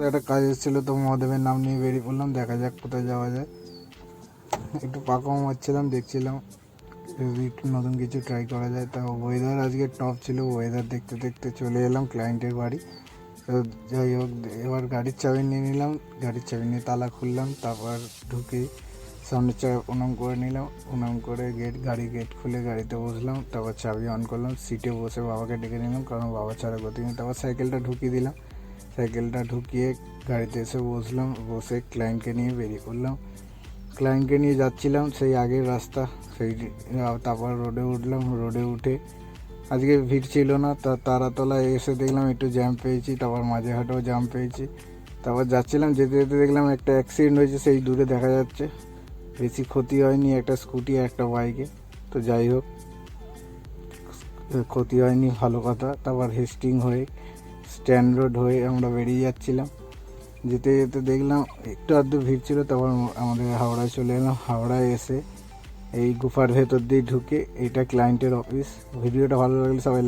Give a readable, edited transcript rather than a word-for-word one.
একটা কাজ এসেছিলো, তো মহাদেবের নাম নিয়ে বেরিয়ে পড়লাম, দেখা যাক কোথায় যাওয়া যায়। একটু পাকাও মারছিলাম, দেখছিলাম যদি একটু নতুন কিছু ট্রাই করা যায়। তা ওয়েদার আজকে টপ ছিল, ওয়েদার দেখতে দেখতে চলে এলাম ক্লায়েন্টের বাড়ি। তো যাই হোক, এবার গাড়ির চাবি নিয়ে নিলাম, গাড়ির চাবি নিয়ে তালা খুললাম, তারপর ঢুকে সামনের চাবি প্রণাম করে নিলাম, প্রণাম করে গাড়ি গেট খুলে গাড়িতে বসলাম, তারপর চাবি অন করলাম, সিটে বসে বাবাকে ডেকে নিলাম, কারণ বাবা ছাড়া গতি নেই। তারপর সাইকেলটা ঢুকিয়ে দিলাম, সাইকেলটা ঢুকিয়ে গাড়িতে এসে বসলাম, বসে ক্লায়েন্টকে নিয়ে বেরিয়ে পড়লাম। ক্লায়েন্টকে নিয়ে যাচ্ছিলাম সেই আগের রাস্তা, সেই তারপর রোডে উঠলাম, রোডে উঠে আজকে ভিড় ছিল না, তারাতলায় এসে দেখলাম একটু জ্যাম পেয়েছি, তারপর মাঝেহাটেও জ্যাম পেয়েছি। তারপর যাচ্ছিলাম, যেতে যেতে দেখলাম একটা অ্যাক্সিডেন্ট হয়েছে, সেই দূরে দেখা যাচ্ছে। বেশি ক্ষতি হয়নি, একটা স্কুটি আর একটা বাইকে, তো যাই হোক ক্ষতি হয়নি, ভালো কথা। তারপর হেস্টিং হয়ে স্ট্যান্ড রোড হয়ে আমরা বেরিয়ে যাচ্ছিলাম, যেতে যেতে দেখলাম একটু আধটু ভিড় ছিল, তারপর আমাদের হাওড়ায় চলে এলাম। হাওড়ায় এসে এই গুফার ভেতর দিয়ে ঢুকে, এইটা ক্লায়েন্টের অফিস। ভিডিওটা ভালো লাগলে সবাই